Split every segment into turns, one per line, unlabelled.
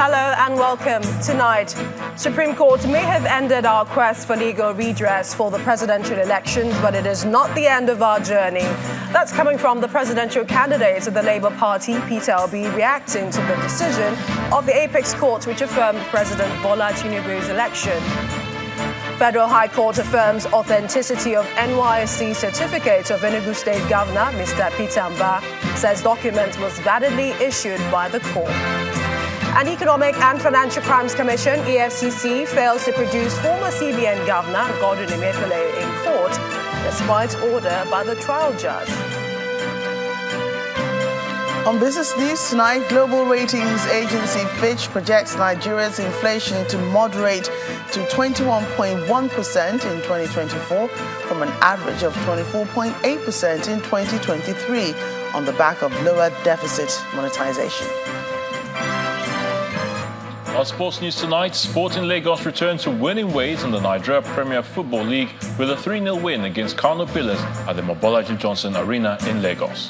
Hello and welcome. Tonight, Supreme Court may have ended our quest for legal redress for the presidential elections, but it is not the end of our journey. That's coming from the presidential candidate of the Labour Party, Peter Obi, reacting to the decision of the Apex Court, which affirmed President Bola Tinubu's election. Federal High Court affirms authenticity of NYSC certificate of Enugu State Governor, Mr. Peter Mba, says document was validly issued by the court. An Economic and Financial Crimes Commission, EFCC, fails to produce former CBN Governor Godwin Emefiele in court despite order by the trial judge.
On business news tonight, global ratings agency Fitch projects Nigeria's inflation to moderate to 21.1% in 2024 from an average of 24.8% in 2023 on the back of lower deficit monetization.
Our sports news tonight, Sporting Lagos returned to winning ways in the Nigeria Premier Football League with a 3-0 win against Kano Pillars at the Mobolaji Johnson Arena in Lagos.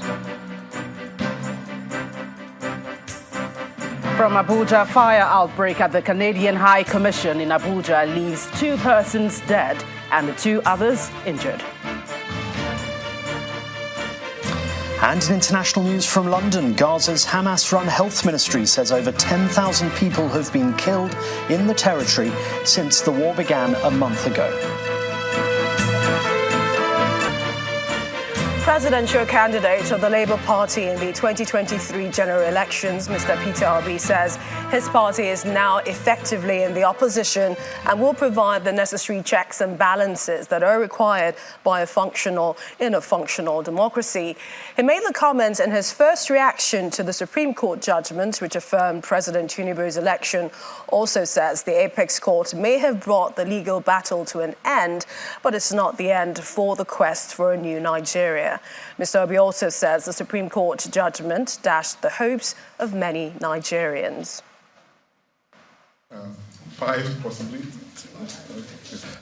From Abuja, fire outbreak at the Canadian High Commission in Abuja leaves 2 persons dead and the 2 others injured.
And in international news from London, Gaza's Hamas-run health ministry says over 10,000 people have been killed in the territory since the war began a month ago.
Presidential candidate of the Labour Party in the 2023 general elections, Mr. Peter Obi, says his party is now effectively in the opposition and will provide the necessary checks and balances that are required by a functional democracy. He made the comments in his first reaction to the Supreme Court judgment, which affirmed President Tinubu's election. Also says the Apex Court may have brought the legal battle to an end, but it's not the end for the quest for a new Nigeria. Mr. Obi also says the Supreme Court judgment dashed the hopes of many Nigerians.
5 possibly.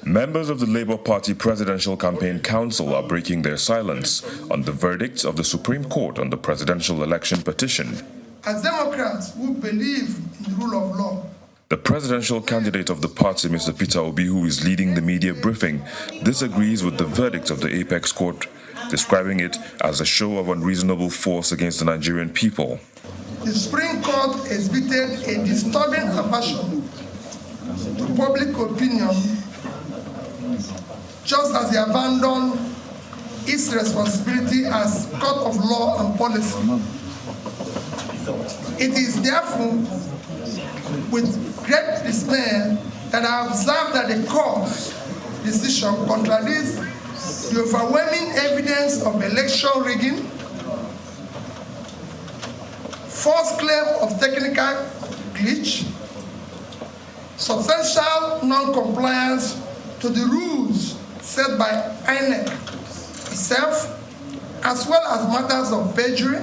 Members of the Labour Party Presidential Campaign Council are breaking their silence on the verdicts of the Supreme Court on the presidential election petition.
As Democrats who believe in the rule of law,
the presidential candidate of the party, Mr. Peter Obi, who is leading the media briefing, disagrees with the verdict of the Apex Court, describing it as a show of unreasonable force against the Nigerian people.
The Supreme Court exhibited a disturbing aversion to public opinion, just as it abandoned its responsibility as court of law and policy. It is therefore with great dismay that I observe that the court's decision contradicts the overwhelming evidence of election rigging, false claim of technical glitch, substantial non-compliance to the rules set by INEC itself, as well as matters of perjury,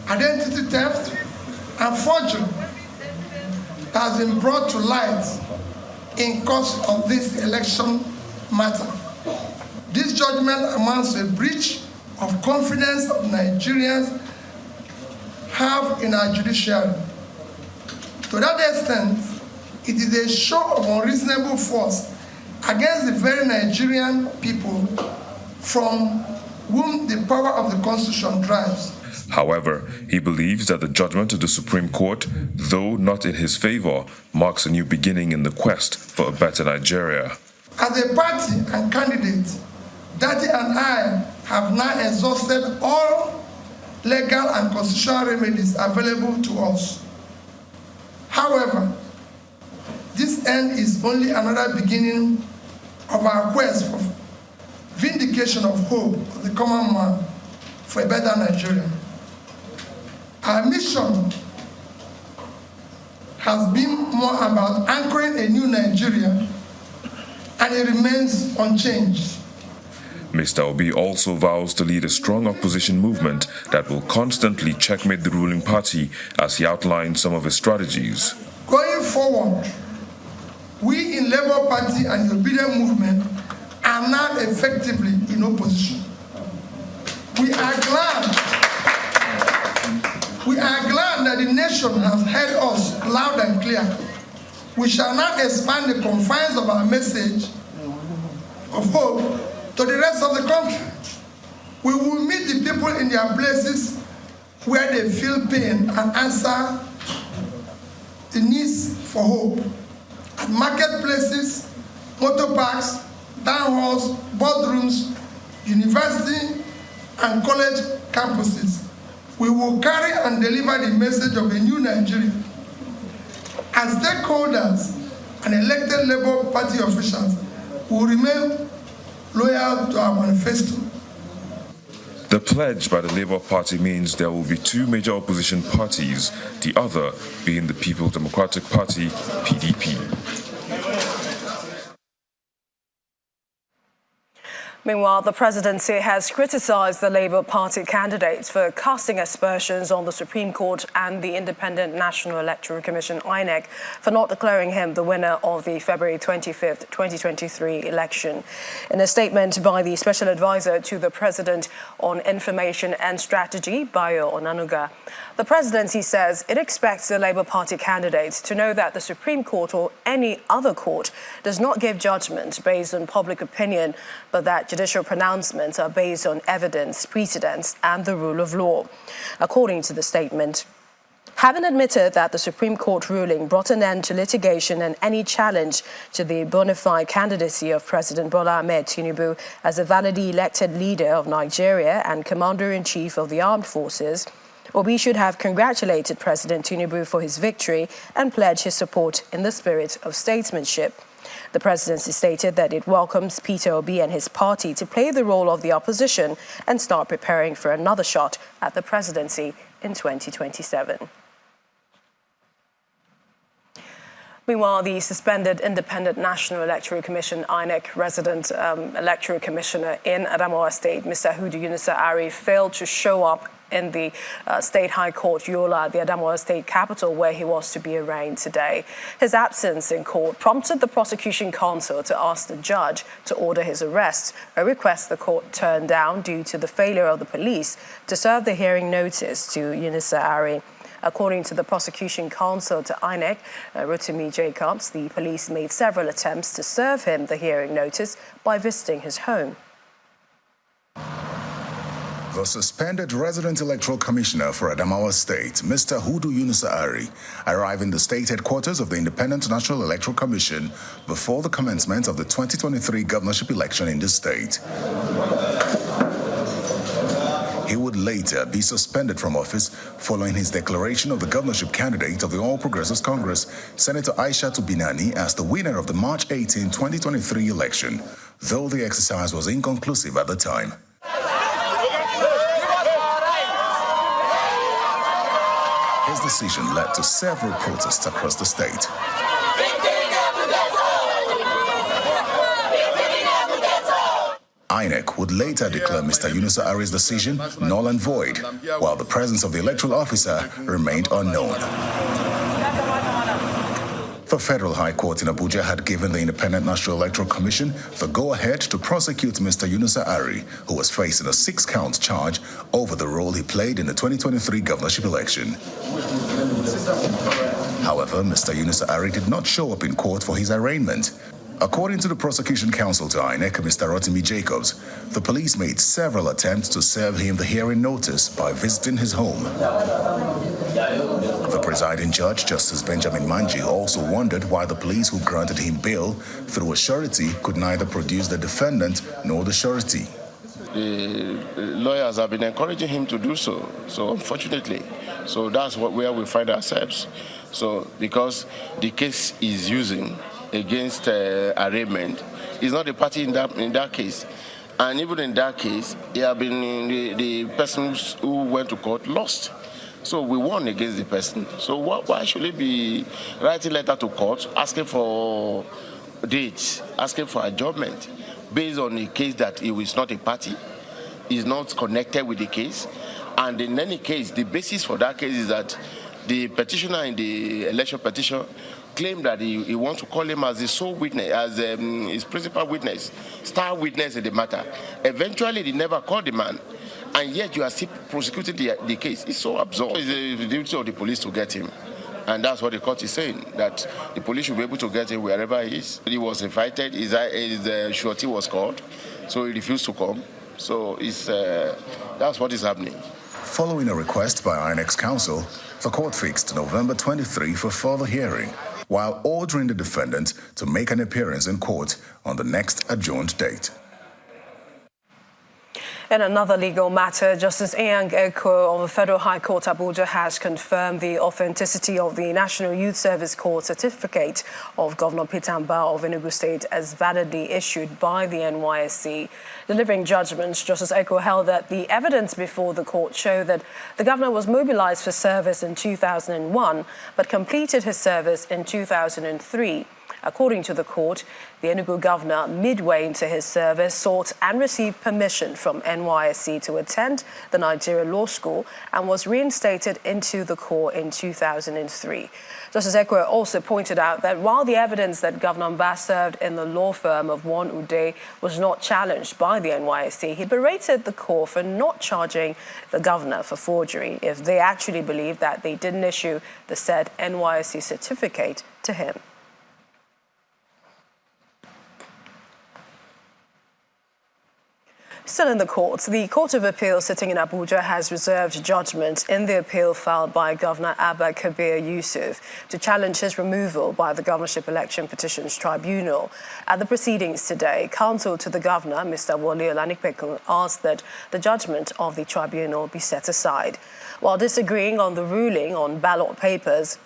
identity theft, and forgery that has been brought to light in course of this election matter. This judgment amounts to a breach of confidence of Nigerians have in our judiciary. To that extent, it is a show of unreasonable force against the very Nigerian people from whom the power of the Constitution drives.
However, he believes that the judgment of the Supreme Court, though not in his favor, marks a new beginning in the quest for a better Nigeria.
As a party and candidate, Daddy and I have now exhausted all legal and constitutional remedies available to us. However, this end is only another beginning of our quest for vindication of hope of the common man for a better Nigeria. Our mission has been more about anchoring a new Nigeria, and it remains unchanged.
Mr. Obi also vows to lead a strong opposition movement that will constantly checkmate the ruling party as he outlined some of his strategies.
Going forward, we in Labour Party and the Obedient Movement are now effectively in opposition. We are glad We are glad that the nation has heard us loud and clear. We shall now expand the confines of our message of hope to the rest of the country. We will meet the people in their places where they feel pain and answer the needs for hope. At marketplaces, motor parks, town halls, boardrooms, university and college campuses, we will carry and deliver the message of a new Nigeria. As stakeholders and elected Labour Party officials, we will remain loyal to our manifesto.
The pledge by the Labour Party means there will be two major opposition parties, the other being the People's Democratic Party, PDP.
Meanwhile, the presidency has criticised the Labour Party candidates for casting aspersions on the Supreme Court and the Independent National Electoral Commission, INEC, for not declaring him the winner of the February 25th, 2023 election. In a statement by the Special Advisor to the President on Information and Strategy, Bayo Onanuga, the presidency says it expects the Labour Party candidates to know that the Supreme Court or any other court does not give judgment based on public opinion, but that judicial pronouncements are based on evidence, precedents, and the rule of law. According to the statement, having admitted that the Supreme Court ruling brought an end to litigation and any challenge to the bona fide candidacy of President Bola Ahmed Tinubu as a validly elected leader of Nigeria and Commander-in-Chief of the Armed Forces, Obi should have congratulated President Tinubu for his victory and pledged his support in the spirit of statesmanship. The presidency stated that it welcomes Peter Obi and his party to play the role of the opposition and start preparing for another shot at the presidency in 2027. Meanwhile, the suspended Independent National Electoral Commission, INEC resident electoral commissioner in Adamawa State, Mr. Hudu Yunusa Ari, failed to show up in the State High Court, Yola, the Adamawa State capital, where he was to be arraigned today. His absence in court prompted the prosecution counsel to ask the judge to order his arrest, a request the court turned down due to the failure of the police to serve the hearing notice to Yunusa Ari. According to the prosecution counsel to INEC, Rotimi Jacobs, the police made several attempts to serve him the hearing notice by visiting his home.
The suspended resident electoral commissioner for Adamawa State, Mr. Hudu Yunusa Ari, arrived in the state headquarters of the Independent National Electoral Commission before the commencement of the 2023 governorship election in the state. He would later be suspended from office following his declaration of the governorship candidate of the All Progressives Congress, Senator Aishatu Binani, as the winner of the March 18, 2023 election, though the exercise was inconclusive at the time. His decision led to several protests across the state. INEC would later declare Mr. Yunusa Ari's decision null and void, while the presence of the electoral officer remained unknown. The Federal High Court in Abuja had given the Independent National Electoral Commission the go-ahead to prosecute Mr. Yunusa Ari, who was facing a 6-count charge over the role he played in the 2023 governorship election. However, Mr. Yunusa Ari did not show up in court for his arraignment. According to the prosecution counsel to INEC, Mr. Rotimi Jacobs, the police made several attempts to serve him the hearing notice by visiting his home. The presiding judge, Justice Benjamin Manji, also wondered why the police who granted him bail through a surety could neither produce the defendant nor the surety.
The lawyers have been encouraging him to do so, unfortunately. So that's where we find ourselves. So because the case is using against arraignment, is not the party in that case. And even in that case, the person who went to court lost. So we won against the person. So why should he be writing letter to court, asking for dates, asking for adjournment, based on a case that he is not a party, is not connected with the case? And in any case, the basis for that case is that the petitioner in the election petition claimed that he wants to call him as the sole witness, as his principal witness, star witness in the matter. Eventually, they never called the man. and yet you are still prosecuting the case. It's so absurd. It's the duty of the police to get him. And that's what the court is saying, that the police should be able to get him wherever he is. He was invited, his surety was called, so he refused to come. So that's what is happening.
Following a request by INEC's counsel, the court fixed November 23 for further hearing, while ordering the defendant to make an appearance in court on the next adjourned date.
In another legal matter, Justice Eyang Eko of the Federal High Court Abuja has confirmed the authenticity of the National Youth Service Corps certificate of Governor Peter Mbah of Enugu State as validly issued by the NYSC. Delivering judgments, Justice Eko held that the evidence before the court showed that the governor was mobilized for service in 2001 but completed his service in 2003. According to the court, the Enugu governor, midway into his service, sought and received permission from NYSC to attend the Nigeria Law School and was reinstated into the Corps in 2003. Justice Ekwe also pointed out that while the evidence that Governor Mbah served in the law firm of One Ude was not challenged by the NYSC, he berated the Corps for not charging the governor for forgery if they actually believed that they didn't issue the said NYSC certificate to him. Still in the courts, the Court of Appeal sitting in Abuja has reserved judgment in the appeal filed by Governor Abba Kabir Yusuf to challenge his removal by the Governorship Election Petitions Tribunal. At the proceedings today, counsel to the governor, Mr. Wole Olanipekun, asked that the judgment of the tribunal be set aside. While disagreeing on the ruling on ballot papers,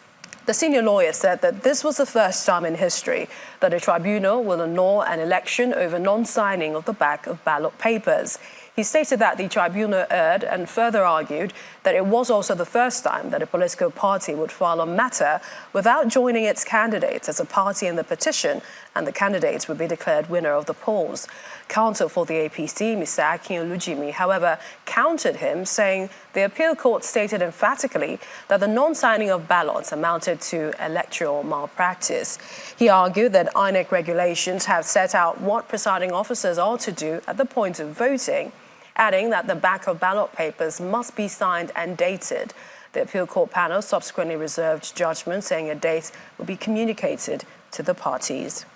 the senior lawyer said that this was the first time in history that a tribunal will annul an election over non-signing of the back of ballot papers. He stated that the tribunal erred and further argued that it was also the first time that a political party would file a matter without joining its candidates as a party in the petition, and the candidates would be declared winner of the polls. Counsel for the APC, Mr. Akin Olujimi, however, countered him, saying the appeal court stated emphatically that the non-signing of ballots amounted to electoral malpractice. He argued that INEC regulations have set out what presiding officers are to do at the point of voting, adding that the back of ballot papers must be signed and dated. The appeal court panel subsequently reserved judgment, saying a date will be communicated to the parties.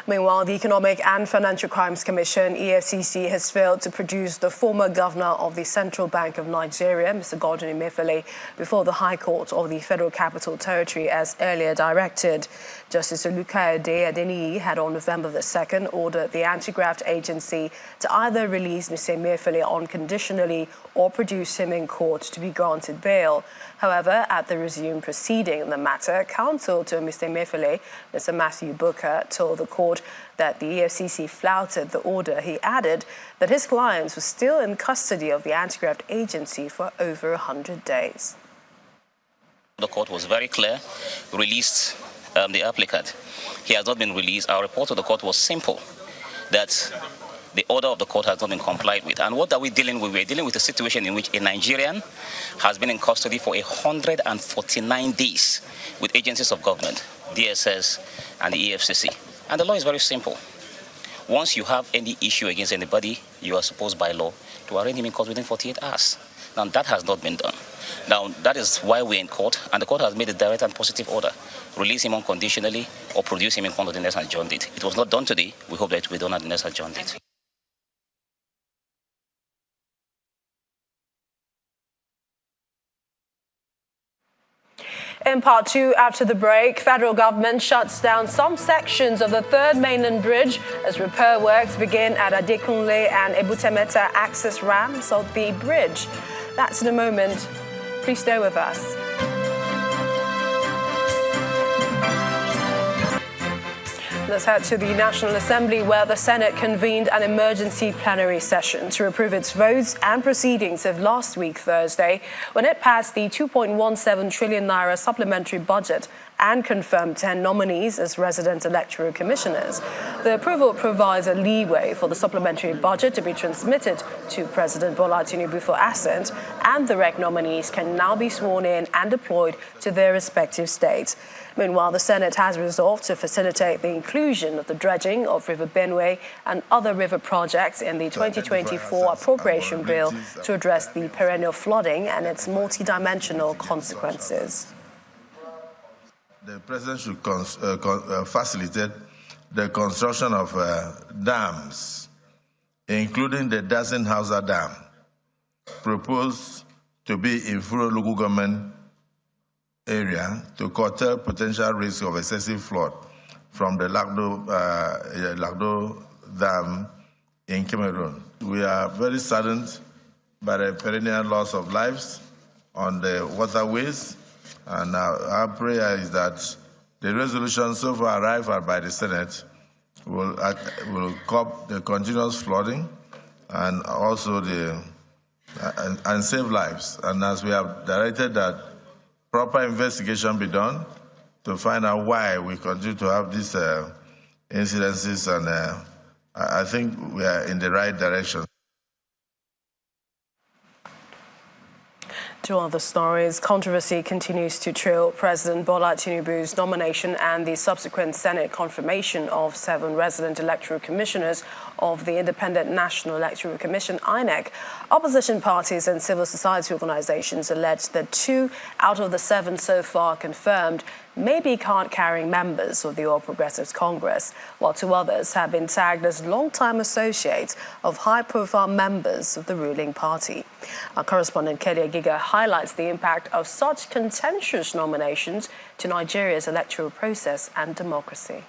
Meanwhile, the Economic and Financial Crimes Commission, EFCC, has failed to produce the former governor of the Central Bank of Nigeria, Mr. Godwin Emefiele, before the High Court of the Federal Capital Territory as earlier directed. Justice Olukayode Adeniyi had on November the 2nd ordered the anti-graft agency to either release Mr. Emefiele unconditionally or produce him in court to be granted bail. However, at the resumed proceeding in the matter, counsel to Mr. Emefiele, Mr. Matthew Booker, told the court that the EFCC flouted the order. He added that his clients were still in custody of the anti-graft agency for over 100 days.
The court was very clear, released the applicant. He has not been released. Our report to the court was simple, that the order of the court has not been complied with. And what are we dealing with? We're dealing with a situation in which a Nigerian has been in custody for 149 days with agencies of government, DSS and the EFCC. And the law is very simple. Once you have any issue against anybody, you are supposed by law to arraign him in court within 48 hours. Now, that has not been done. Now, that is why we're in court, and the court has made a direct and positive order. Release him unconditionally or produce him in front of the next adjourned date. It was not done today. We hope that it will be done at the next adjourned date.
In part two, after the break, federal government shuts down some sections of the third mainland bridge as repair works begin at Adekunle and Ebutemeta access ramps of the bridge. That's in a moment. Please stay with us. Let's head to the National Assembly, where the Senate convened an emergency plenary session to approve its votes and proceedings of last week, Thursday, when it passed the 2.17 trillion naira supplementary budget and confirmed 10 nominees as resident electoral commissioners. The approval provides a leeway for the supplementary budget to be transmitted to President Bola Tinubu for assent, and the REC nominees can now be sworn in and deployed to their respective states. Meanwhile, the Senate has resolved to facilitate the inclusion of the dredging of River Benue and other river projects in the 2024 appropriation bill to address the perennial flooding and its multi-dimensional consequences.
The President should facilitate the construction of dams, including the Dazen-Hausa Dam, proposed to be in Furo local government area to curtail potential risk of excessive flood from the Lagdo Dam in Cameroon. We are very saddened by the perennial loss of lives on the waterways, and our prayer is that the resolution so far arrived at by the Senate will curb the continuous flooding and also and save lives. And as we have directed that proper investigation be done to find out why we continue to have these incidences, and I think we are in the right direction.
To other stories, controversy continues to trail President Bola Tinubu's nomination and the subsequent Senate confirmation of 7 resident electoral commissioners of the Independent National Electoral Commission, INEC. Opposition parties and civil society organizations allege that 2 out of the 7 so far confirmed may be card-carrying members of the All Progressives Congress, while 2 others have been tagged as long-time associates of high-profile members of the ruling party. Our correspondent Kelly Giga highlights the impact of such contentious nominations to Nigeria's electoral process and democracy.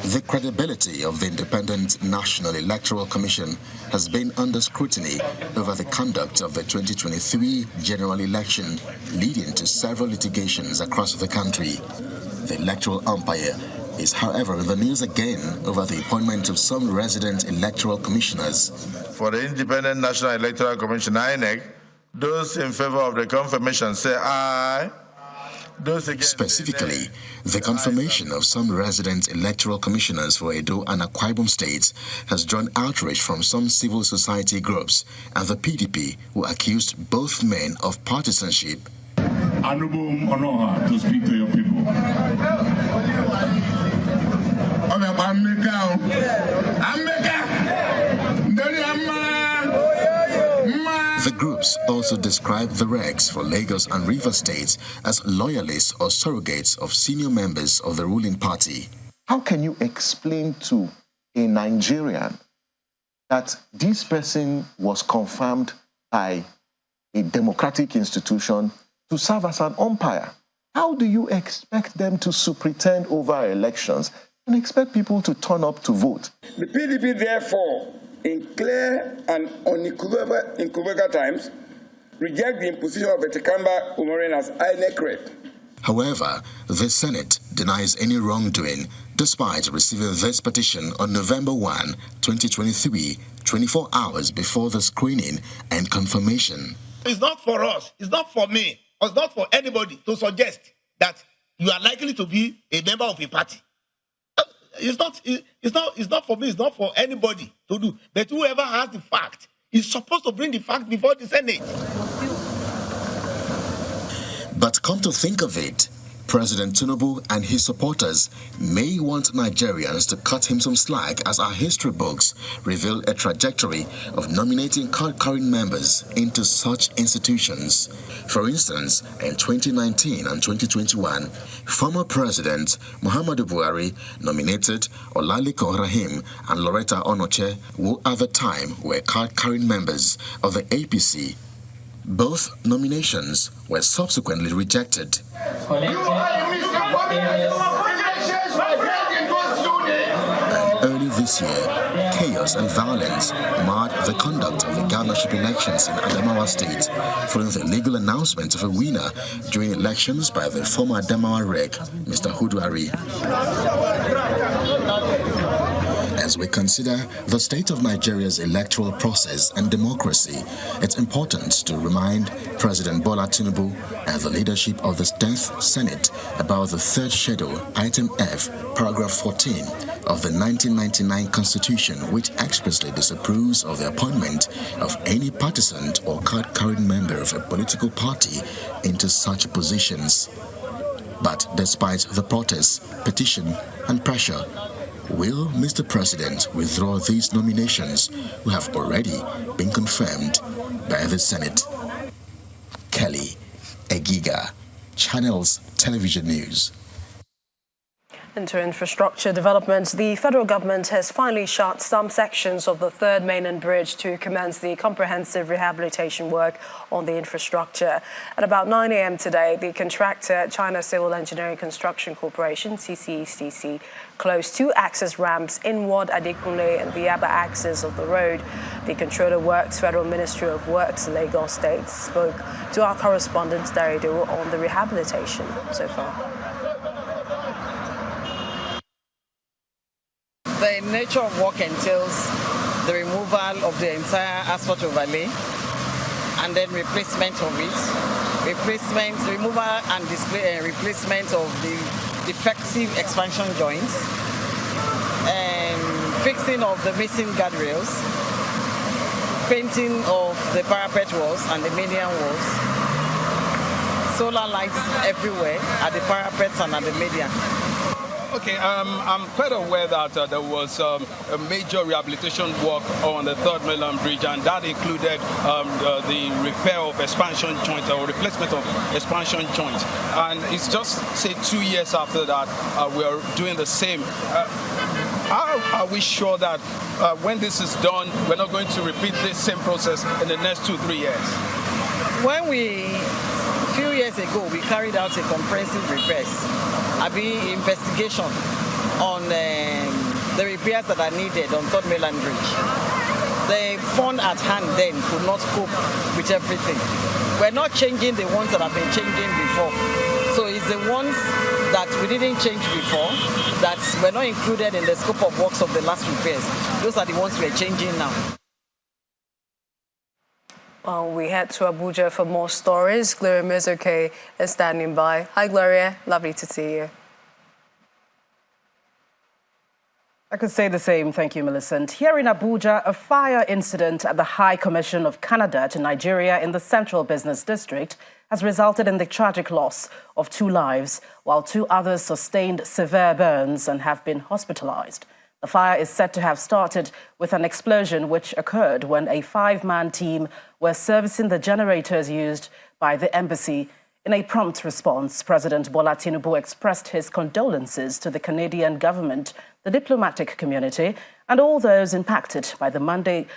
The credibility of the Independent National Electoral Commission has been under scrutiny over the conduct of the 2023 general election, leading to several litigations across the country. The electoral umpire is, however, in the news again over the appointment of some resident electoral commissioners.
For the Independent National Electoral Commission, INEC, those in favor of the confirmation say aye.
Specifically, the confirmation of some resident electoral commissioners for Edo and Akwa Ibom states has drawn outrage from some civil society groups and the PDP, who accused both men of partisanship.
Honorable Onoha, to speak to your people.
The groups also described the regs for Lagos and Rivers states as loyalists or surrogates of senior members of the ruling party.
How can you explain to a Nigerian that this person was confirmed by a democratic institution to serve as an umpire? How do you expect them to superintend over elections and expect people to turn up to vote?
The PDP, therefore, in clear and unequivocal terms, reject the imposition of Etekamba Umoren as INEC.
However, the Senate denies any wrongdoing, despite receiving this petition on November 1, 2023, 24 hours before the screening and confirmation.
It's not for us, it's not for me, or it's not for anybody to suggest that you are likely to be a member of a party. It's not for me, it's not for anybody to do. But whoever has the fact is supposed to bring the fact before the Senate.
But come to think of it, President Tinubu and his supporters may want Nigerians to cut him some slack, as our history books reveal a trajectory of nominating card-carrying members into such institutions. For instance, in 2019 and 2021, former President Muhammadu Buhari nominated Olaliko Rahim and Loretta Onoche, who at the time were card-carrying members of the APC. Both nominations were subsequently rejected. And early this year, chaos and violence marred the conduct of the governorship elections in Adamawa State, following the legal announcement of a winner during elections by the former Adamawa Reg, Mr. Huduari. As As we consider the state of Nigeria's electoral process and democracy, it's important to remind President Bola Tinubu and the leadership of the 10th Senate about the third schedule, item F, paragraph 14 of the 1999 Constitution, which expressly disapproves of the appointment of any partisan or card-carrying member of a political party into such positions. But despite the protests, petition, and pressure, will Mr. President withdraw these nominations who have already been confirmed by the Senate? Kelly Egiga, Channels Television News.
Into infrastructure developments, the federal government has finally shut some sections of the third mainland bridge to commence the comprehensive rehabilitation work on the infrastructure. At about 9 a.m. today, the contractor, China Civil Engineering Construction Corporation, CCECC, closed two access ramps inward Adekunle and the other axis of the road. The Controller Works, Federal Ministry of Works, Lagos State, spoke to our correspondent, Darido, on the rehabilitation so far.
The nature of work entails the removal of the entire asphalt overlay and then replacement of it, removal and replacement of the defective expansion joints, and fixing of the missing guardrails, painting of the parapet walls and the median walls, solar lights everywhere at the parapets and at the median.
Okay, I'm quite aware that there was a major rehabilitation work on the third mainland bridge, and that included the repair of expansion joints or replacement of expansion joints. And it's just, say, 2 years after that, we are doing the same. How are we sure that when this is done, we're not going to repeat this same process in the next 2-3 years?
When a few years ago, we carried out a comprehensive investigation on the repairs that are needed on Third Mainland Bridge. The fund at hand then could not cope with everything. We're not changing the ones that have been changing before. So it's the ones that we didn't change before that were not included in the scope of works of the last repairs. Those are the ones we're changing now.
Well, we head to Abuja for more stories. Gloria Mezoke is standing by. Hi, Gloria. Lovely to see you.
I could say the same. Thank you, Millicent. Here in Abuja, a fire incident at the High Commission of Canada to Nigeria in the Central Business District has resulted in the tragic loss of 2 lives, while 2 others sustained severe burns and have been hospitalized. The fire is said to have started with an explosion which occurred when a 5-man team were servicing the generators used by the embassy. In a prompt response, President Bola Tinubu expressed his condolences to the Canadian government, the diplomatic community, and all those impacted by the Monday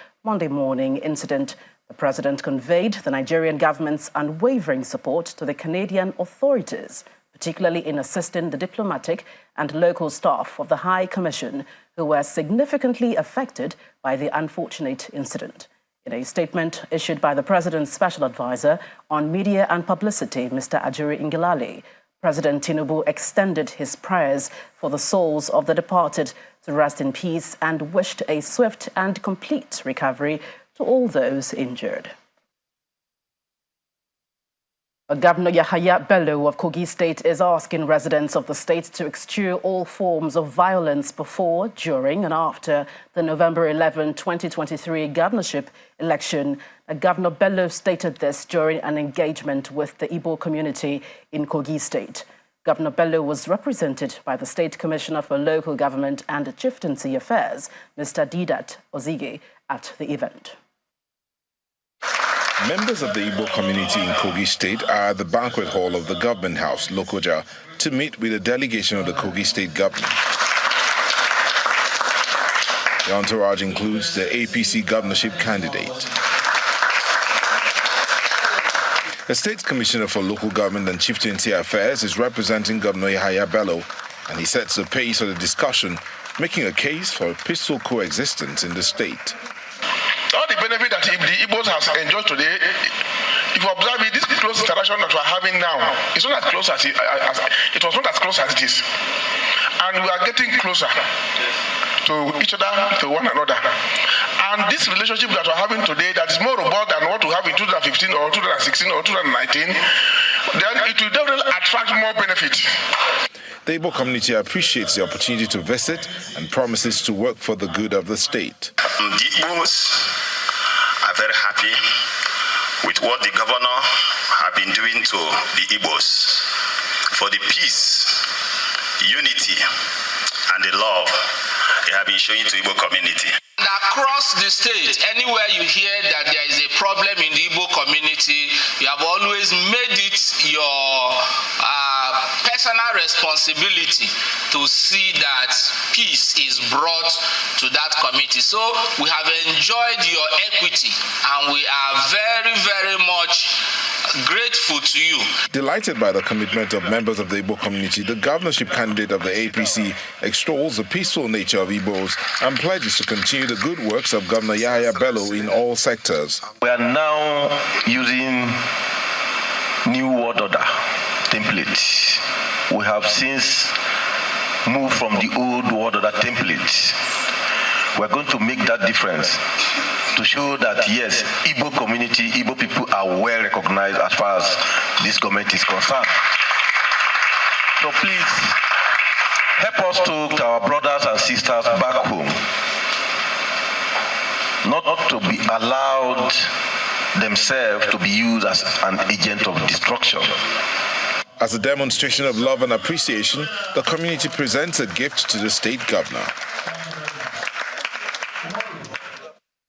morning incident. The president conveyed the Nigerian government's unwavering support to the Canadian authorities, particularly in assisting the diplomatic and local staff of the High Commission who were significantly affected by the unfortunate incident. In a statement issued by the President's Special Advisor on Media and Publicity, Mr. Ajuri Ngilale, President Tinubu extended his prayers for the souls of the departed to rest in peace and wished a swift and complete recovery to all those injured. Governor Yahaya Bello of Kogi State is asking residents of the state to eschew all forms of violence before, during and after the November 11, 2023 governorship election. Governor Bello stated this during an engagement with the Igbo community in Kogi State. Governor Bello was represented by the State Commissioner for Local Government and Chieftaincy Affairs, Mr. Didat Ozige, at the event.
Members of the Igbo community in Kogi State are at the banquet hall of the Government House, Lokoja, to meet with a delegation of the Kogi State government. The entourage includes the APC governorship candidate. The State Commissioner for Local Government and Chieftaincy Affairs is representing Governor Yahaya Bello, and he sets the pace of the discussion, making a case for a peaceful coexistence in the state.
All the benefit that the Igbos has enjoyed today, if you observe it, this close interaction that we are having now, it's not as close as it was not as close as this. and we are getting closer to each other, to one another. And this relationship that we're having today, that is more robust than what we have in 2015 or 2016 or 2019, then it will definitely attract more benefit.
The Igbo community appreciates the opportunity to visit and promises to work for the good of the state.
The Igbos are very happy with what the governor has been doing to the Igbos for the peace, unity, and the love they have been showing to the Igbo community.
And across the state, anywhere you hear that there is a problem in the Igbo community, you have always made it your personal responsibility to see that peace is brought to that committee. So we have enjoyed your equity, and we are very, very much grateful to you.
Delighted by the commitment of members of the Igbo community, the governorship candidate of the APC extols the peaceful nature of Igbos and pledges to continue the good works of Governor Yahaya Bello in all sectors.
We are now using new word order template. We have since moved from the old word order template. We're going to make that difference to show that, yes, Igbo community, Igbo people are well recognized as far as this government is concerned. So please, help us talk to our brothers and sisters back home, not to be allowed themselves to be used as an agent of destruction.
As a demonstration of love and appreciation, the community presents a gift to the state governor.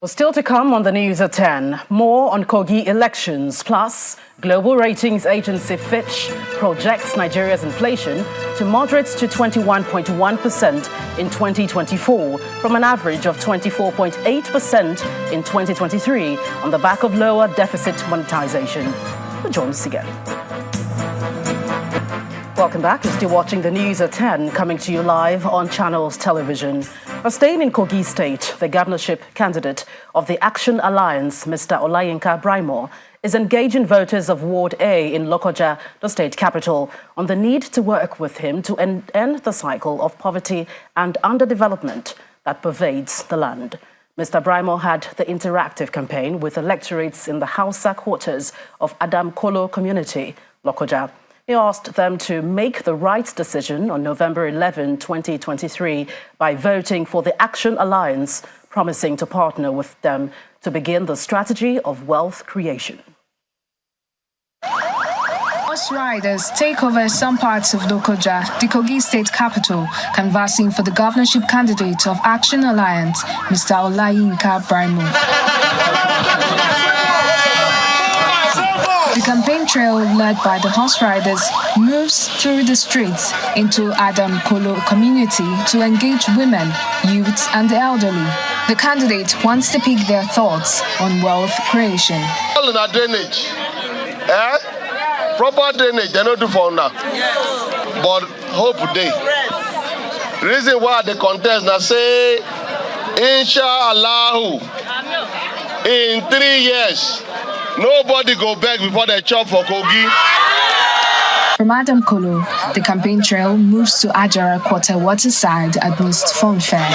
Well, still to come on the news at 10, more on Kogi elections, plus global ratings agency Fitch projects Nigeria's inflation to moderate to 21.1% in 2024 from an average of 24.8% in 2023 on the back of lower deficit monetization. We'll join us again. Welcome back. You're still watching the news at 10, coming to you live on Channels Television. But staying in Kogi State, the governorship candidate of the Action Alliance, Mr. Olayinka Braimo, is engaging voters of Ward A in Lokoja, the state capital, on the need to work with him to end the cycle of poverty and underdevelopment that pervades the land. Mr. Braimo had the interactive campaign with electorates in the Hausa quarters of Adam Kolo community, Lokoja. He asked them to make the right decision on November 11, 2023 by voting for the Action Alliance, promising to partner with them to begin the strategy of wealth creation.
Horse riders take over some parts of Lokoja, the Kogi state capital, canvassing for the governorship candidate of Action Alliance, Mr. Olayinka Braimo. The campaign trail led by the horse riders moves through the streets into Adam Kolo community to engage women, youths and the elderly. The candidate wants to pick their thoughts on wealth creation.
All in our drainage, proper drainage, they don't do for now. But hope day. Reason why the contest now say, Inshallah, in 3 years, nobody go back before they chop for Kogi.
From Adam Kolo, the campaign trail moves to Ajara Quarter Waterside amidst fanfare.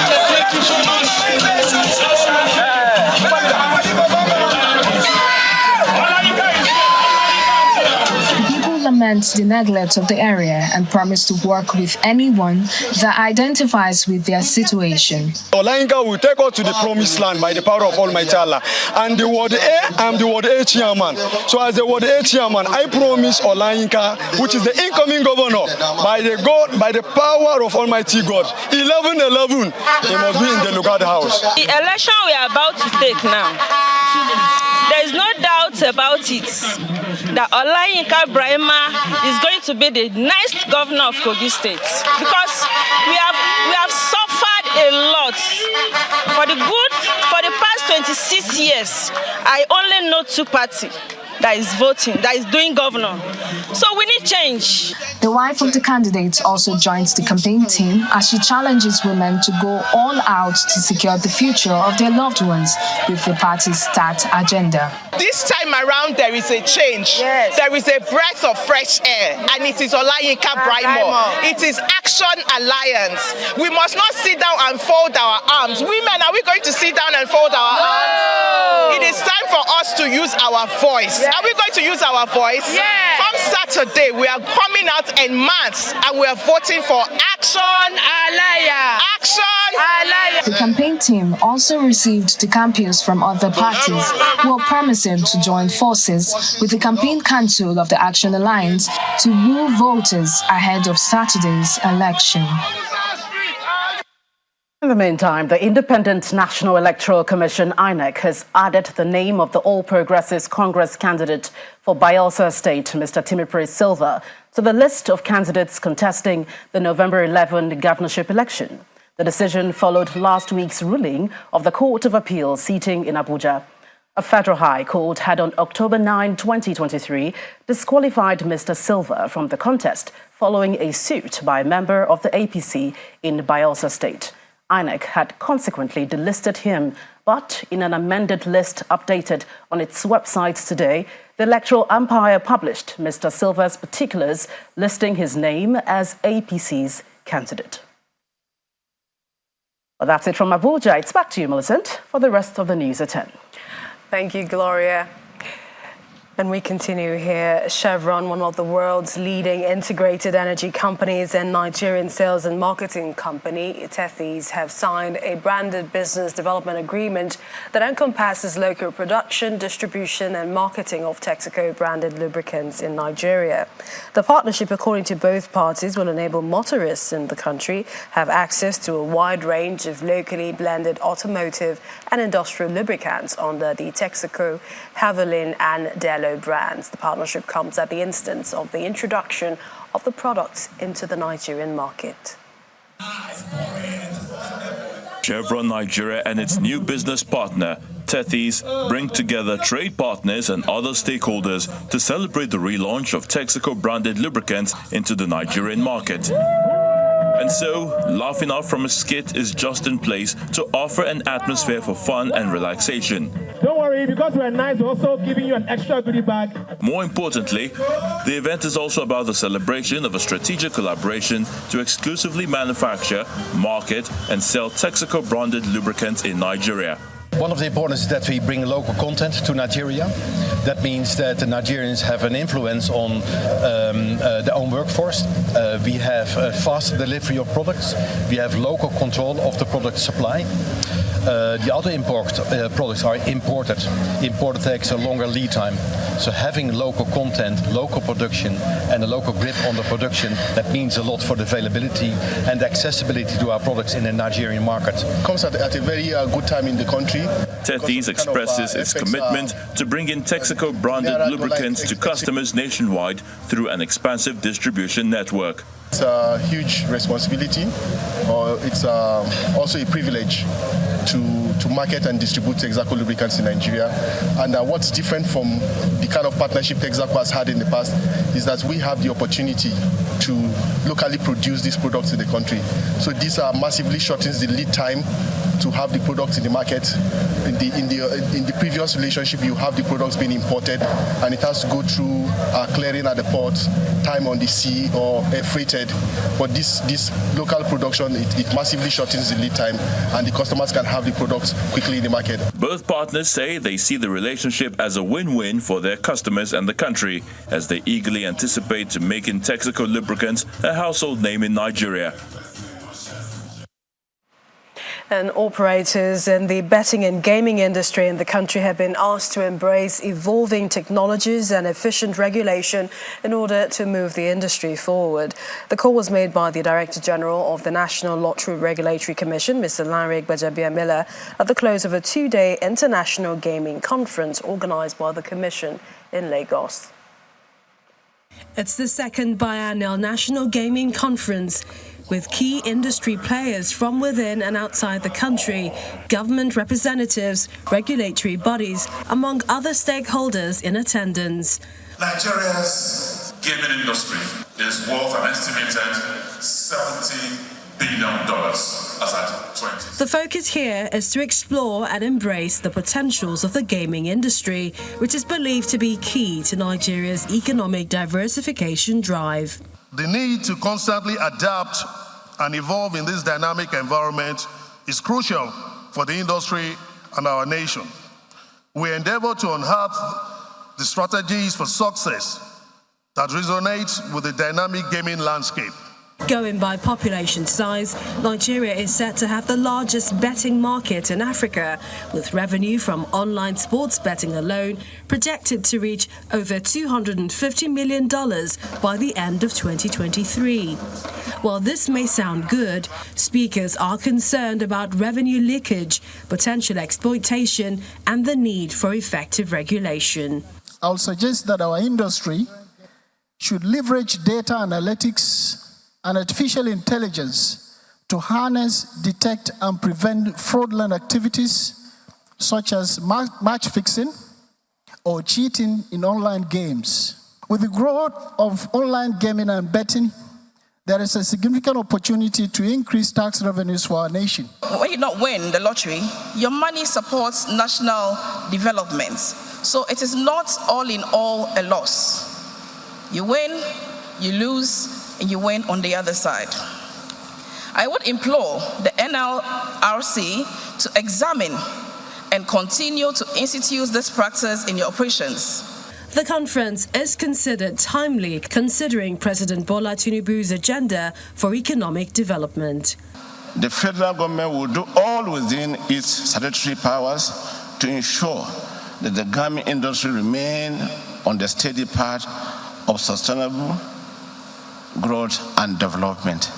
Lament the neglect of the area and promise to work with anyone that identifies with their situation.
Olayinka will take us to the promised land by the power of Almighty Allah. And the Ward A, I'm the Ward A chairman. So as the Ward A chairman, I promise Olayinka, which is the incoming governor, by the power of Almighty God, 11-11, he must be in the Lugard house.
The election we are about to take now, there is no doubt about it that Olayinka Braimo is going to be the next governor of Kogi State, because we have suffered a lot for the past 26 years. I only know two parties that is voting, that is doing governor. So we need change.
The wife of the candidate also joins the campaign team as she challenges women to go all out to secure the future of their loved ones with the party's start agenda.
This time around, there is a change. Yes. There is a breath of fresh air, and it is Olayinka Braimo. It is Action Alliance. We must not sit down and fold our arms. Women, are we going to sit down and fold our arms? It is time for us to use our voice. Yes. Are we going to use our voice? Yes. Come Saturday, we are coming out en masse, and we are voting for Action Alliance. Action Alliance.
The campaign team also received the campaigns from other parties who are promising to join forces with the campaign council of the Action Alliance to woo voters ahead of Saturday's election.
In the meantime, the Independent National Electoral Commission, INEC, has added the name of the All Progressives Congress candidate for Bayelsa State, Mr. Timipre Silva, to the list of candidates contesting the November 11 governorship election. The decision followed last week's ruling of the Court of Appeal seating in Abuja. A federal high court had on October 9, 2023, disqualified Mr. Silva from the contest following a suit by a member of the APC in Bayelsa State. INEC had consequently delisted him, but in an amended list updated on its website today, the Electoral Umpire published Mr. Silva's particulars, listing his name as APC's candidate. Well, that's it from Abuja. It's back to you, Millicent, for the rest of the news at 10.
Thank you, Gloria. And we continue here. Chevron, one of the world's leading integrated energy companies and Nigerian sales and marketing company, Tethys, have signed a branded business development agreement that encompasses local production, distribution and marketing of Texaco branded lubricants in Nigeria. The partnership, according to both parties, will enable motorists in the country have access to a wide range of locally blended automotive and industrial lubricants under the Texaco, Haviland and Delo brands. The partnership comes at the instance of the introduction of the products into the Nigerian market.
Chevron Nigeria and its new business partner, Tethys, bring together trade partners and other stakeholders to celebrate the relaunch of Texaco branded lubricants into the Nigerian market. And so, Laughing Out from a Skit is just in place to offer an atmosphere for fun and relaxation.
Don't worry, because we're nice, we're also giving you an extra goodie bag.
More importantly, the event is also about the celebration of a strategic collaboration to exclusively manufacture, market, and sell Texaco branded lubricants in Nigeria.
One of the importance is that we bring local content to Nigeria. That means that the Nigerians have an influence on their own workforce. We have fast delivery of products. We have local control of the product supply. The other products are imported. Imported takes a longer lead time. So having local content, local production, and a local grip on the production, that means a lot for the availability and accessibility to our products in the Nigerian market.
Comes at a very good time in the country.
Tethys expresses its commitment to bring in Texaco branded lubricants to customers nationwide through an expansive distribution network.
It's a huge responsibility, or it's also a privilege to market and distribute Texaco lubricants in Nigeria. And what's different from the kind of partnership Texaco has had in the past is that we have the opportunity to locally produce these products in the country. So this massively shortens the lead time to have the products in the market. In the previous relationship, you have the products being imported, and it has to go through clearing at the port, time on the sea, or air freighted. But this local production, it massively shortens the lead time, and the customers can have the products quickly in the market.
Both partners say they see the relationship as a win-win for their customers and the country, as they eagerly anticipate to making Texaco lubricants a household name in Nigeria.
And operators in the betting and gaming industry in the country have been asked to embrace evolving technologies and efficient regulation in order to move the industry forward. The call was made by the Director General of the National Lottery Regulatory Commission, Mr. Lanre Gbajabiamila, at the close of a two-day international gaming conference organized by the Commission in Lagos.
It's the second biennial National Gaming Conference, with key industry players from within and outside the country, government representatives, regulatory bodies, among other stakeholders in attendance.
Nigeria's gaming industry is worth an estimated $70
billion as at 20.
The focus here is to explore and embrace the potentials of the gaming industry, which is believed to be key to Nigeria's economic diversification drive.
The need to constantly adapt and evolve in this dynamic environment is crucial for the industry and our nation. We endeavor to unearth the strategies for success that resonate with the dynamic gaming landscape.
Going by population size, Nigeria is set to have the largest betting market in Africa, with revenue from online sports betting alone projected to reach over $250 million by the end of 2023. While this may sound good, speakers are concerned about revenue leakage, potential exploitation, and the need for effective regulation.
I'll suggest that our industry should leverage data analytics and artificial intelligence to harness, detect, and prevent fraudulent activities such as match fixing or cheating in online games. With the growth of online gaming and betting, there is a significant opportunity to increase tax revenues for our nation.
When you don't win the lottery, your money supports national development. So it is not all in all a loss. You win, you lose, and you win on the other side. I would implore the NLRC to examine and continue to institute this practice in your operations.
The conference is considered timely, considering President Bola Tinubu's agenda for economic development.
The federal government will do all within its statutory powers to ensure that the gaming industry remain on the steady path of sustainable growth and development.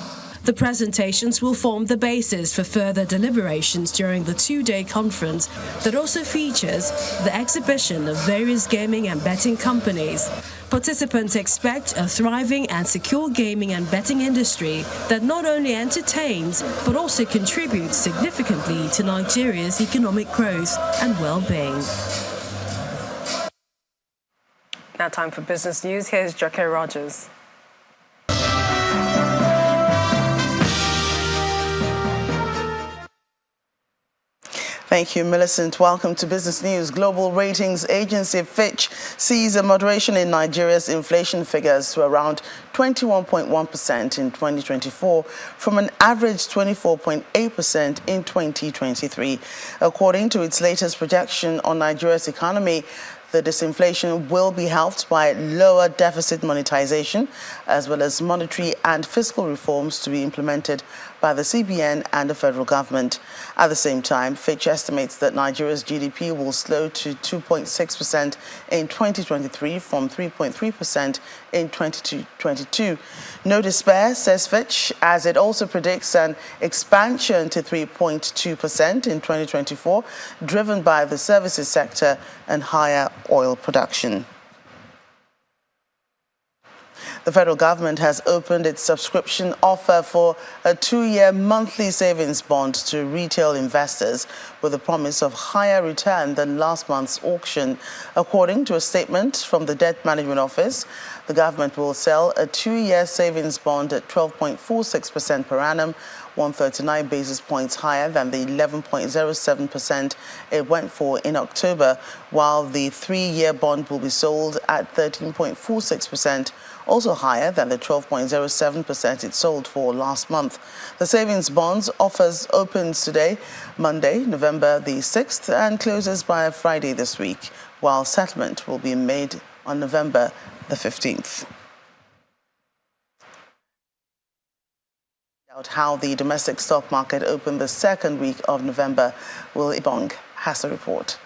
The presentations will form the basis for further deliberations during the two-day conference that also features the exhibition of various gaming and betting companies. Participants expect a thriving and secure gaming and betting industry that not only entertains but also contributes significantly to Nigeria's economic growth and well-being.
Now time for business news. Here's Joke Rogers.
Thank you, Millicent. Welcome to Business News. Global ratings agency Fitch sees a moderation in Nigeria's inflation figures to around 21.1% in 2024 from an average 24.8% in 2023. According to its latest projection on Nigeria's economy, the disinflation will be helped by lower deficit monetization, as well as monetary and fiscal reforms to be implemented by the CBN and the federal government. At the same time, Fitch estimates that Nigeria's GDP will slow to 2.6% in 2023 from 3.3% in 2022. No despair, says Fitch, as it also predicts an expansion to 3.2% in 2024, driven by the services sector and higher oil production. The federal government has opened its subscription offer for a 2-year monthly savings bond to retail investors with a promise of higher return than last month's auction. According to a statement from the Debt Management Office, the government will sell a 2-year savings bond at 12.46% per annum, 139 basis points higher than the 11.07% it went for in October, while the 3-year bond will be sold at 13.46%, also higher than the 12.07% it sold for last month. The savings bonds offers opens today, Monday, November the 6th, and closes by Friday this week, while settlement will be made on November the 15th. How the domestic stock market opened the second week of November, Will Ibong has a report.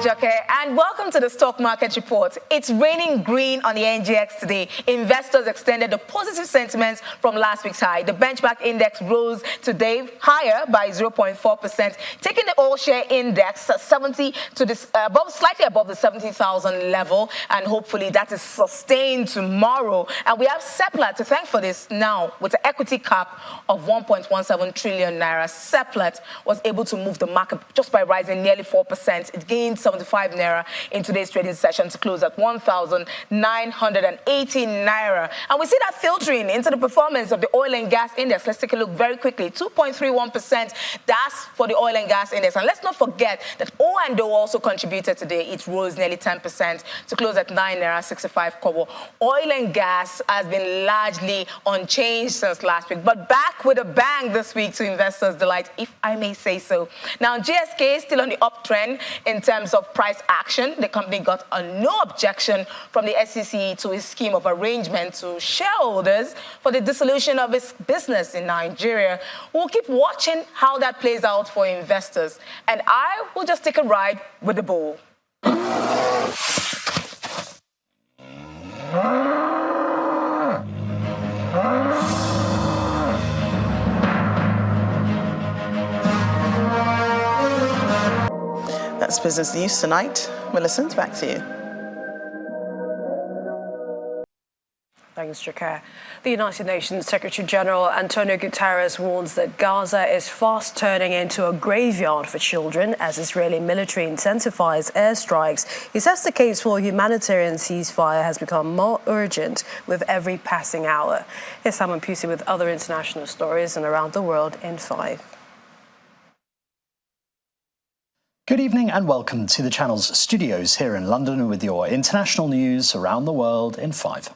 Joke, and welcome to the Stock Market Report. It's raining green on the NGX today. Investors extended the positive sentiments from last week's high. The benchmark index rose today higher by 0.4%, taking the all-share index 70 to this slightly above the 70,000 level, and hopefully that is sustained tomorrow. And we have Seplat to thank for this now with an equity cap of 1.17 trillion naira. Seplat was able to move the market just by rising nearly 4%. It gained 75 naira naira in today's trading session to close at 1,980 naira. And we see that filtering into the performance of the oil and gas index. Let's take a look very quickly. 2.31%. That's for the oil and gas index. And let's not forget that O&O also contributed today. It rose nearly 10% to close at 9 naira 65 kobo. Oil and gas has been largely unchanged since last week, but back with a bang this week to investors' delight, if I may say so. Now, GSK is still on the uptrend in terms of price action. The company got a no objection from the SEC to its scheme of arrangement to shareholders for the dissolution of its business in Nigeria. We'll keep watching how that plays out for investors, and I will just take a ride with the bull.
That's Business News tonight. Millicent, back to you.
Thanks, Jakar. The United Nations Secretary General Antonio Guterres warns that Gaza is fast turning into a graveyard for children as Israeli military intensifies airstrikes. He says the case for a humanitarian ceasefire has become more urgent with every passing hour. Here's Simon Pusey with other international stories and around the world in 5.
Good evening and welcome to the channel's studios here in London with your international news around the world in 5.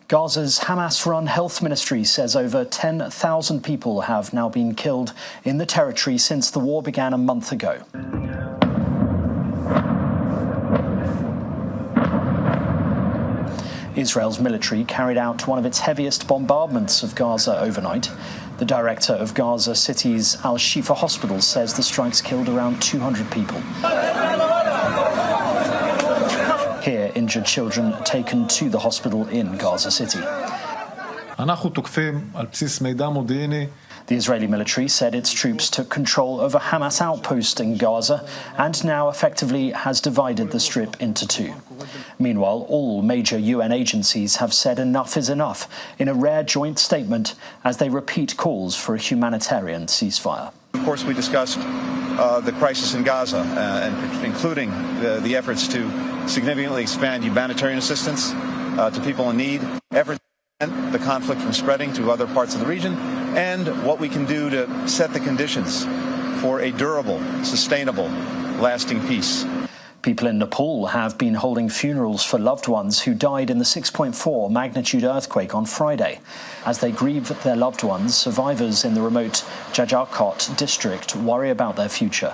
Gaza's Hamas-run health ministry says over 10,000 people have now been killed in the territory since the war began a month ago. Israel's military carried out one of its heaviest bombardments of Gaza overnight. The director of Gaza City's Al-Shifa hospital says the strikes killed around 200 people. Here, injured children taken to the hospital in Gaza City. The Israeli military said its troops took control of a Hamas outpost in Gaza and now effectively has divided the strip into 2. Meanwhile, all major UN agencies have said enough is enough in a rare joint statement as they repeat calls for a humanitarian ceasefire.
Of course, we discussed the crisis in Gaza, and including the efforts to significantly expand humanitarian assistance to people in need, efforts to prevent the conflict from spreading to other parts of the region, and what we can do to set the conditions for a durable, sustainable, lasting peace.
People in Nepal have been holding funerals for loved ones who died in the 6.4 magnitude earthquake on Friday. As they grieve their loved ones, survivors in the remote Judicial district worry about their future.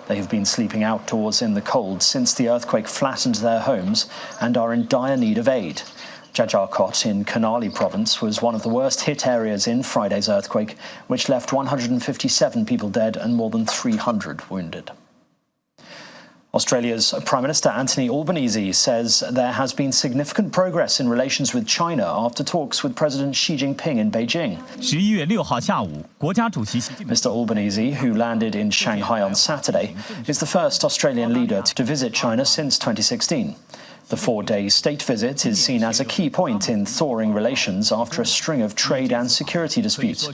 They have been sleeping outdoors in the cold since the earthquake flattened their homes and are in dire need of aid. Judicial in Karnali province was one of the worst hit areas in Friday's earthquake, which left 157 people dead and more than 300 wounded. Australia's Prime Minister Anthony Albanese says there has been significant progress in relations with China after talks with President Xi Jinping in Beijing. Mr. Albanese, who landed in Shanghai on Saturday, is the first Australian leader to visit China since 2016. The 4-day state visit is seen as a key point in thawing relations after a string of trade and security disputes.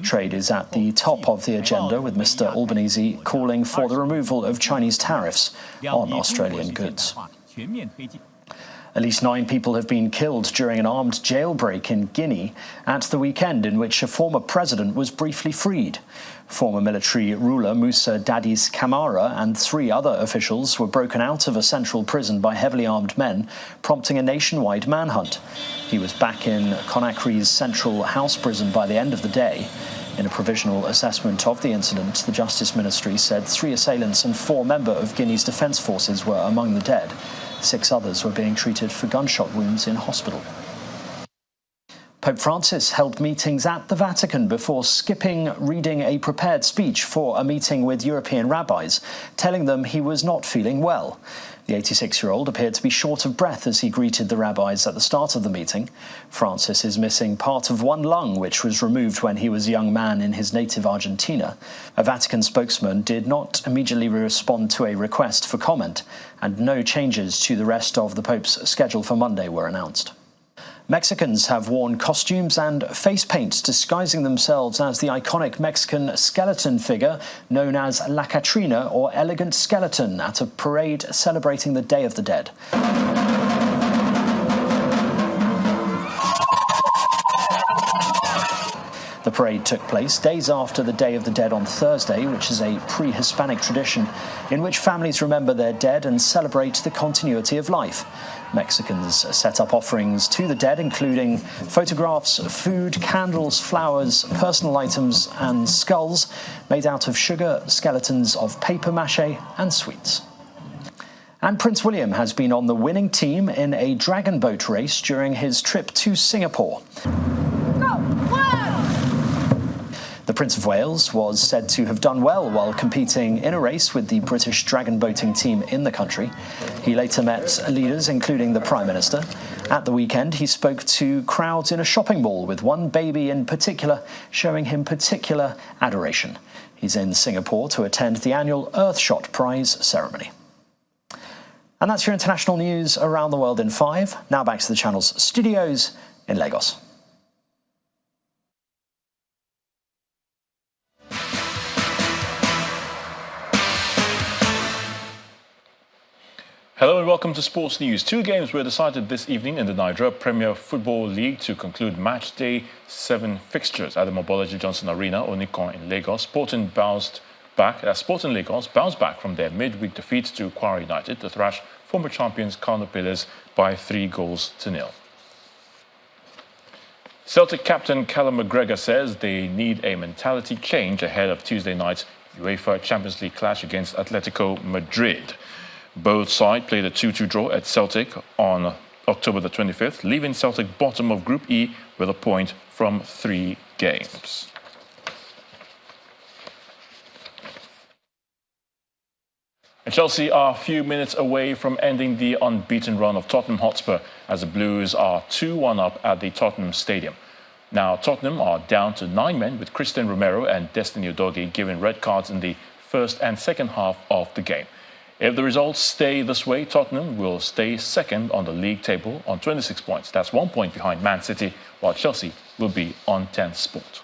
Trade is at the top of the agenda, with Mr. Albanese calling for the removal of Chinese tariffs on Australian goods. At least 9 people have been killed during an armed jailbreak in Guinea at the weekend in which a former president was briefly freed. Former military ruler Musa Dadis Camara and 3 other officials were broken out of a central prison by heavily armed men, prompting a nationwide manhunt. He was back in Conakry's central house prison by the end of the day. In a provisional assessment of the incident, the Justice Ministry said 3 assailants and 4 members of Guinea's defence forces were among the dead. 6 others were being treated for gunshot wounds in hospital. Pope Francis held meetings at the Vatican before skipping reading a prepared speech for a meeting with European rabbis, telling them he was not feeling well. The 86-year-old appeared to be short of breath as he greeted the rabbis at the start of the meeting. Francis is missing part of one lung, which was removed when he was a young man in his native Argentina. A Vatican spokesman did not immediately respond to a request for comment, and no changes to the rest of the Pope's schedule for Monday were announced. Mexicans have worn costumes and face paints disguising themselves as the iconic Mexican skeleton figure known as La Catrina, or Elegant Skeleton, at a parade celebrating the Day of the Dead. The parade took place days after the Day of the Dead on Thursday, which is a pre-Hispanic tradition in which families remember their dead and celebrate the continuity of life. Mexicans set up offerings to the dead, including photographs, food, candles, flowers, personal items and skulls made out of sugar, skeletons of paper mache and sweets. And Prince William has been on the winning team in a dragon boat race during his trip to Singapore. The Prince of Wales was said to have done well while competing in a race with the British dragon boating team in the country. He later met leaders, including the Prime Minister. At the weekend, he spoke to crowds in a shopping mall, with one baby in particular showing him particular adoration. He's in Singapore to attend the annual Earthshot Prize ceremony. And that's your international news around the world in 5. Now back to the channel's studios in Lagos.
Hello and welcome to Sports News. 2 games were decided this evening in the Nigeria Premier Football League to conclude match day 7 fixtures at the Mobology Johnson Arena, Onikon in Lagos. Sporting Lagos bounced back from their midweek defeat to Kwara United to thrash former champions Kano Pillars by 3-0. Celtic captain Callum McGregor says they need a mentality change ahead of Tuesday night's UEFA Champions League clash against Atletico Madrid. Both sides played a 2-2 draw at Celtic on October the 25th, leaving Celtic bottom of Group E with a point from 3 games. And Chelsea are a few minutes away from ending the unbeaten run of Tottenham Hotspur as the Blues are 2-1 up at the Tottenham Stadium. Now, Tottenham are down to 9 men, with Christian Romero and Destiny Udogie given red cards in the first and second half of the game. If the results stay this way, Tottenham will stay second on the league table on 26 points. That's 1 point behind Man City, while Chelsea will be on 10th spot.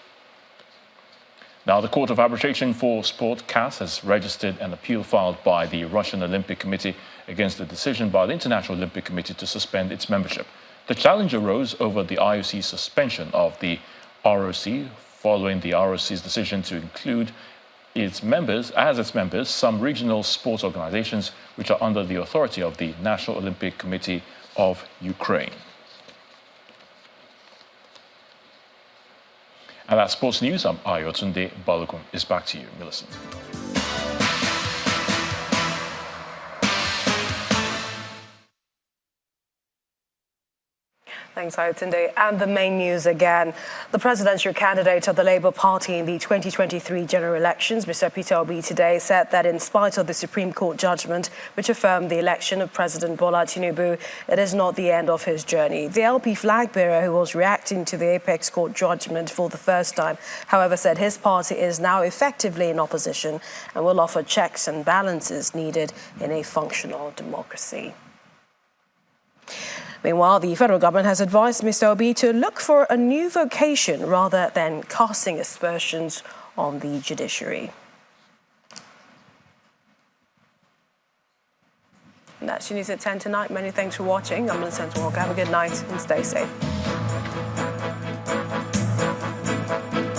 Now, the Court of Arbitration for Sport, CAS, has registered an appeal filed by the Russian Olympic Committee against the decision by the International Olympic Committee to suspend its membership. The challenge arose over the IOC's suspension of the ROC following the ROC's decision to include its members some regional sports organizations which are under the authority of the National Olympic Committee of Ukraine. And that's Sports News. I'm Ayotunde Balogun. It's back to you, Millicent.
Thanks, Ayotunde. And the main news again. The presidential candidate of the Labour Party in the 2023 general elections, Mr. Peter Obi, today said that in spite of the Supreme Court judgment which affirmed the election of President Bola Tinubu, it is not the end of his journey. The LP flag bearer, who was reacting to the Apex Court judgment for the first time, however, said his party is now effectively in opposition and will offer checks and balances needed in a functional democracy. Meanwhile, the federal government has advised Mr. Obi to look for a new vocation rather than casting aspersions on the judiciary. And that's your news at 10 tonight. Many thanks for watching. I'm Millicent Walker. Have a good night and stay safe.